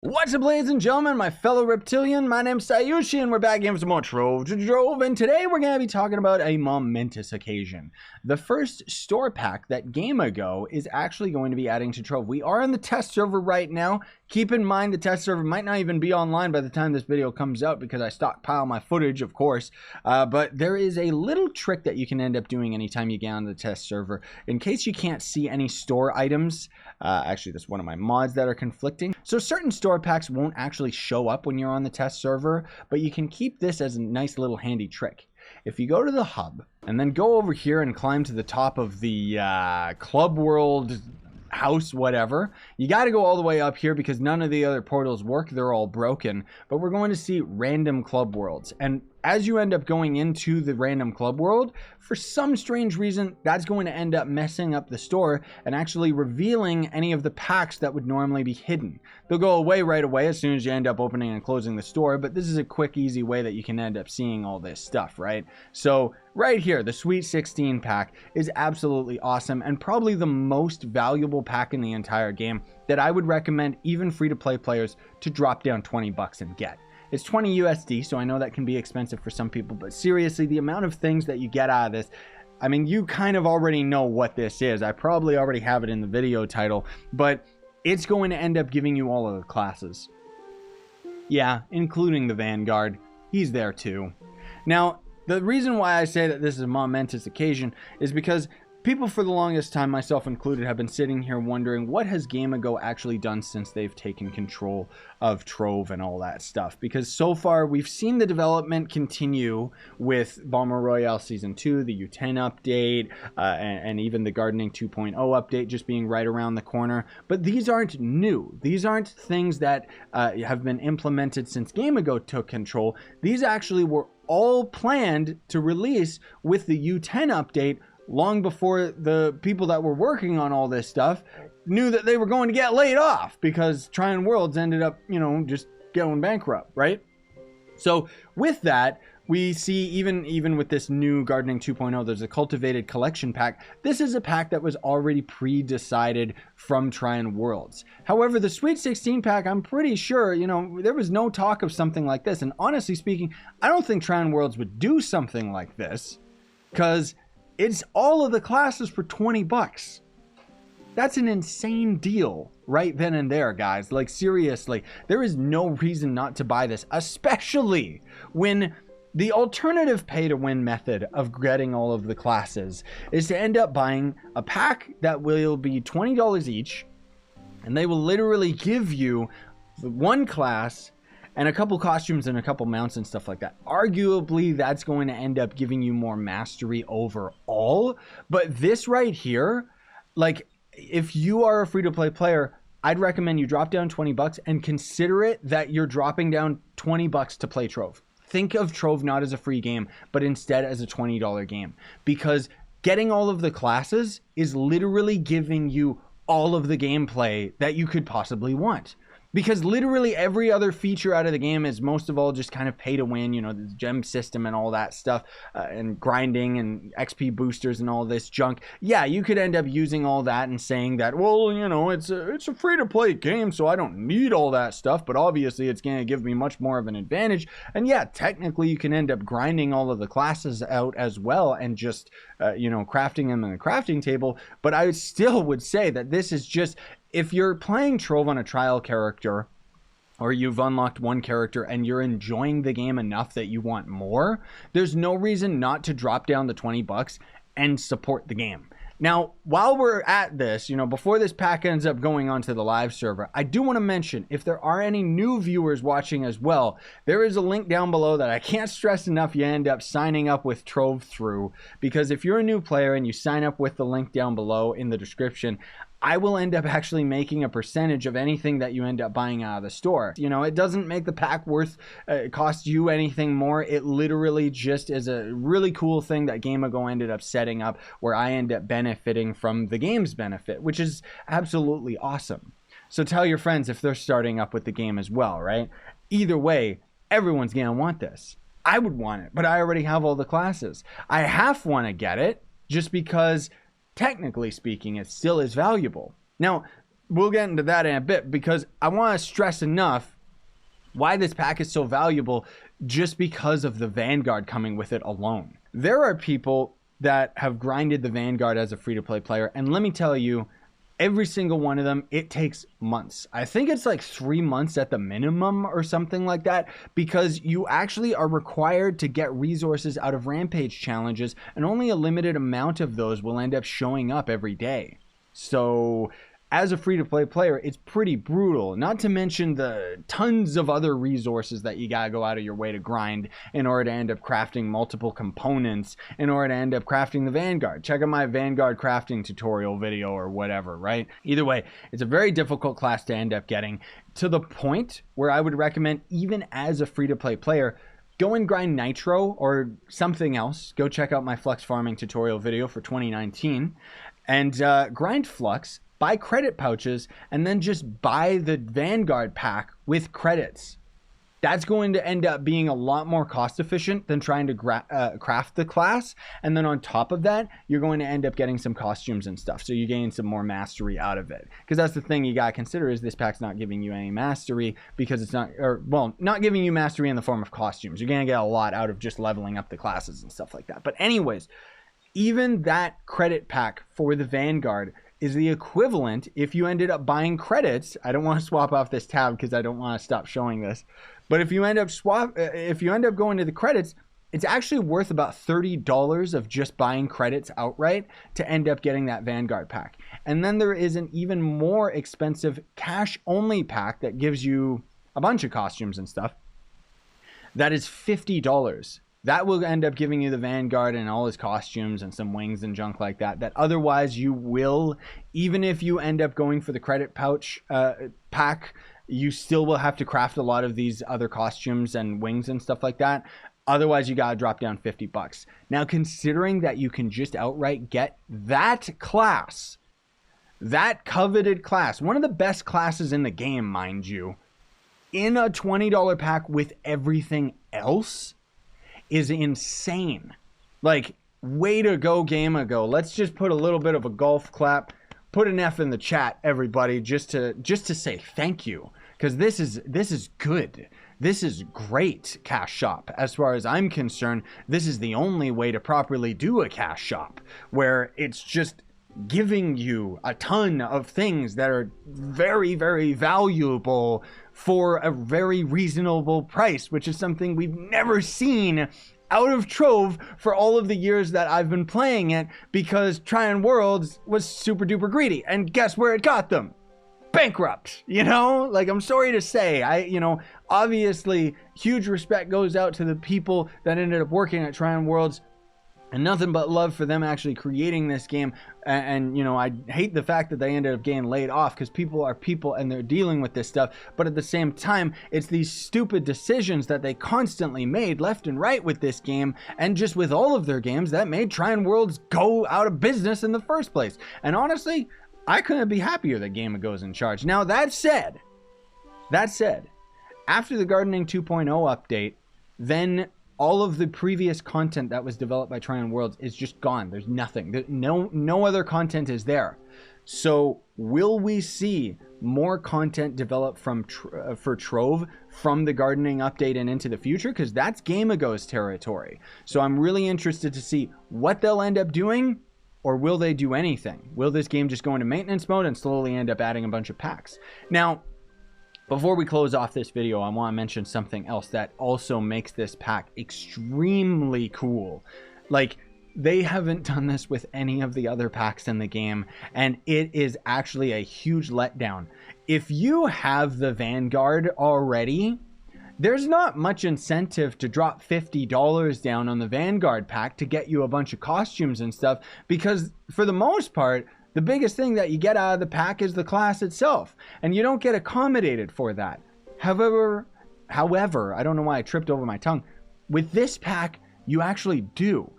What's up, ladies and gentlemen, my fellow reptilian? My name's Scyushi, and we're back in for some more Trove to Trove, and today we're going to be talking about a momentous occasion. The first store pack that Game Ago is actually going to be adding to Trove. We are on the test server right now. Keep in mind the test server might not even be online by the time this video comes out because I stockpile my footage, of course. But there is a little trick that you can end up doing anytime you get on the test server. In case you can't see any store items, actually that's one of my mods that are conflicting. So certain store packs won't actually show up when you're on the test server, but you can keep this as a nice little handy trick. If you go to the hub and then go over here and climb to the top of the Club World house, whatever, you got to go all the way up here because none of the other portals work. They're all broken, but we're going to see random club worlds. And as you end up going into the random club world, for some strange reason, that's going to end up messing up the store and actually revealing any of the packs that would normally be hidden. They'll go away right away as soon as you end up opening and closing the store, but this is a quick, easy way that you can end up seeing all this stuff, right? So right here, the Sweet 16 pack is absolutely awesome and probably the most valuable pack in the entire game that I would recommend even free-to-play players to drop down 20 bucks and get. It's 20 USD, so I know that can be expensive for some people, but seriously, the amount of things that you get out of this, I mean, you kind of already know what this is. I probably already have it in the video title, but it's going to end up giving you all of the classes. Yeah, including the Vanguard. He's there too. Now, the reason why I say that this is a momentous occasion is because people for the longest time, myself included, have been sitting here wondering what has Game Ago actually done since they've taken control of Trove and all that stuff. Because so far, we've seen the development continue with Bomber Royale Season 2, the U10 update, and even the Gardening 2.0 update just being right around the corner. But these aren't new. These aren't things that have been implemented since Game Ago took control. These actually were all planned to release with the U10 update long before the people that were working on all this stuff knew that they were going to get laid off because Trine Worlds ended up, you know, just going bankrupt, right? So with that, we see even with this new Gardening 2.0, there's a Cultivated Collection pack. This is a pack that was already pre-decided from Trine Worlds. However, the Sweet 16 pack, I'm pretty sure, you know, there was no talk of something like this. And honestly speaking, I don't think Trine Worlds would do something like this because it's all of the classes for 20 bucks. That's an insane deal right then and there, guys. Like, seriously, there is no reason not to buy this, especially when the alternative pay-to-win method of getting all of the classes is to end up buying a pack that will be $20 each, and they will literally give you one class and a couple costumes and a couple mounts and stuff like that. Arguably, that's going to end up giving you more mastery overall. But this right here, like, if you are a free-to-play player, I'd recommend you drop down 20 bucks and consider it that you're dropping down 20 bucks to play Trove. Think of Trove not as a free game, but instead as a $20 game. Because getting all of the classes is literally giving you all of the gameplay that you could possibly want. Because literally every other feature out of the game is most of all just kind of pay to win, you know, the gem system and all that stuff, and grinding and XP boosters and all this junk. Yeah, you could end up using all that and saying that, well, you know, it's a free-to-play game, so I don't need all that stuff, but obviously it's going to give me much more of an advantage. And yeah, technically you can end up grinding all of the classes out as well and just, you know, crafting them in the crafting table. But I still would say that this is just, if you're playing Trove on a trial character, or you've unlocked one character and you're enjoying the game enough that you want more, there's no reason not to drop down the 20 bucks and support the game. Now, while we're at this, you know, before this pack ends up going onto the live server, I do want to mention, if there are any new viewers watching as well, there is a link down below that I can't stress enough you end up signing up with Trove through, because if you're a new player and you sign up with the link down below in the description, I will end up actually making a percentage of anything that you end up buying out of the store. You know, it doesn't make the pack worth, cost you anything more. It literally just is a really cool thing that Game Ago ended up setting up where I end up benefiting from the game's benefit, which is absolutely awesome. So tell your friends if they're starting up with the game as well, right? Either way, everyone's gonna want this. I would want it, but I already have all the classes. I half want to get it just because technically speaking, it still is valuable. Now, we'll get into that in a bit, because I want to stress enough why this pack is so valuable just because of the Vanguard coming with it alone. There are people that have grinded the Vanguard as a free-to-play player, and let me tell you, every single one of them, it takes months. I think it's like 3 months at the minimum or something like that, because you actually are required to get resources out of Rampage challenges, and only a limited amount of those will end up showing up every day. So as a free-to-play player, it's pretty brutal, not to mention the tons of other resources that you gotta go out of your way to grind in order to end up crafting multiple components, in order to end up crafting the Vanguard. Check out my Vanguard crafting tutorial video or whatever, right? Either way, it's a very difficult class to end up getting, to the point where I would recommend, even as a free-to-play player, go and grind Nitro or something else. Go check out my Flux farming tutorial video for 2019, and grind Flux, buy credit pouches, and then just buy the Vanguard pack with credits. That's going to end up being a lot more cost efficient than trying to craft the class. And then on top of that, you're going to end up getting some costumes and stuff. So you gain some more mastery out of it. Because that's the thing you got to consider, is this pack's not giving you any mastery, because it's not, or well, not giving you mastery in the form of costumes. You're going to get a lot out of just leveling up the classes and stuff like that. But anyways, even that credit pack for the Vanguard is the equivalent, if you ended up buying credits. I don't want to swap off this tab because I don't want to stop showing this. But if you end up going to the credits, it's actually worth about $30 of just buying credits outright to end up getting that Vanguard pack. And then there is an even more expensive cash only pack that gives you a bunch of costumes and stuff. That is $50. That will end up giving you the Vanguard and all his costumes and some wings and junk like that, that otherwise you will, even if you end up going for the credit pouch pack, you still will have to craft a lot of these other costumes and wings and stuff like that. Otherwise, you got to drop down $50. Now, considering that you can just outright get that class, that coveted class, one of the best classes in the game, mind you, in a $20 pack with everything else, is insane. Like, way to go, Game-A-Go. Let's just put a little bit of a golf clap. Put an F in the chat, everybody, just to say thank you, because this is good. This is great cash shop. As far as I'm concerned, this is the only way to properly do a cash shop, where it's just giving you a ton of things that are very, very valuable for a very reasonable price, which is something we've never seen out of Trove for all of the years that I've been playing it, because Tryon Worlds was super duper greedy, and guess where it got them? Bankrupt. You know, like, I'm sorry to say, obviously huge respect goes out to the people that ended up working at Tryon Worlds, and nothing but love for them actually creating this game. And I hate the fact that they ended up getting laid off, because people are people and they're dealing with this stuff. But at the same time, it's these stupid decisions that they constantly made left and right with this game, and just with all of their games, that made Tryon Worlds go out of business in the first place. And honestly, I couldn't be happier that Game-A-Go's in charge. Now, that said, after the Gardening 2.0 update, then all of the previous content that was developed by Tryon Worlds is just gone. There's nothing. No other content is there. So will we see more content developed for Trove from the gardening update and into the future? Because that's Game-A-Go's territory. So I'm really interested to see what they'll end up doing, or will they do anything? Will this game just go into maintenance mode and slowly end up adding a bunch of packs? Now, before we close off this video, I want to mention something else that also makes this pack extremely cool. Like, they haven't done this with any of the other packs in the game, and it is actually a huge letdown. If you have the Vanguard already, there's not much incentive to drop $50 down on the Vanguard pack to get you a bunch of costumes and stuff, because for the most part, the biggest thing that you get out of the pack is the class itself, and you don't get accommodated for that. However, I don't know why I tripped over my tongue. With this pack, you actually do.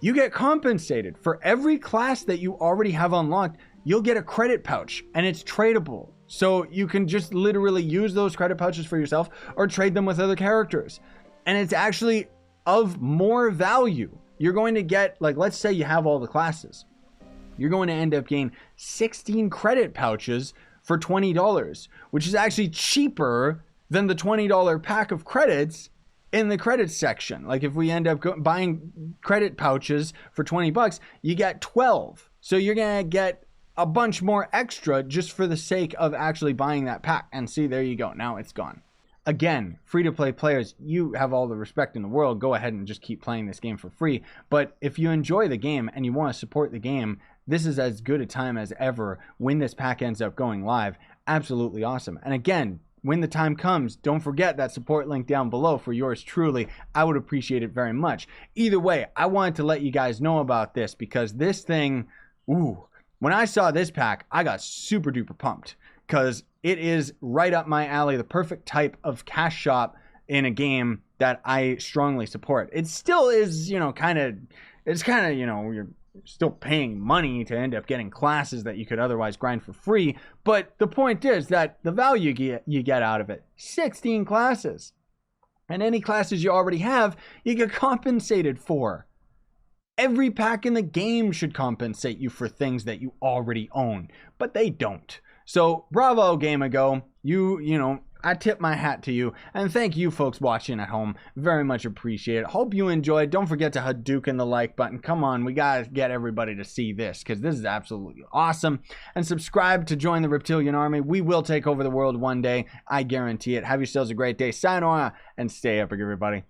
You get compensated. For every class that you already have unlocked, you'll get a credit pouch, and it's tradable. So you can just literally use those credit pouches for yourself or trade them with other characters. And it's actually of more value. You're going to get, like, let's say you have all the classes. You're going to end up getting 16 credit pouches for $20, which is actually cheaper than the $20 pack of credits in the credits section. Like if we end up buying credit pouches for 20 bucks, you get 12. So you're going to get a bunch more extra just for the sake of actually buying that pack. And see, there you go. Now it's gone. Again, free-to-play players, you have all the respect in the world. Go ahead and just keep playing this game for free. But if you enjoy the game and you want to support the game, this is as good a time as ever when this pack ends up going live. Absolutely awesome. And again, when the time comes, don't forget that support link down below for yours truly. I would appreciate it very much. Either way, I wanted to let you guys know about this because this thing, when I saw this pack, I got super duper pumped because it is right up my alley, the perfect type of cash shop in a game that I strongly support. It still is, you know, you're still paying money to end up getting classes that you could otherwise grind for free. But the point is that the value you get out of it, 16 classes. And any classes you already have, you get compensated for. Every pack in the game should compensate you for things that you already own, but they don't. So bravo, Game-A-Go. You know, I tip my hat to you, and thank you folks watching at home. Very much appreciate it. Hope you enjoyed. Don't forget to Hadouken the like button. Come on, we gotta get everybody to see this because this is absolutely awesome. And subscribe to join the Reptilian Army. We will take over the world one day. I guarantee it. Have yourselves a great day. Sayonara, and stay epic, everybody.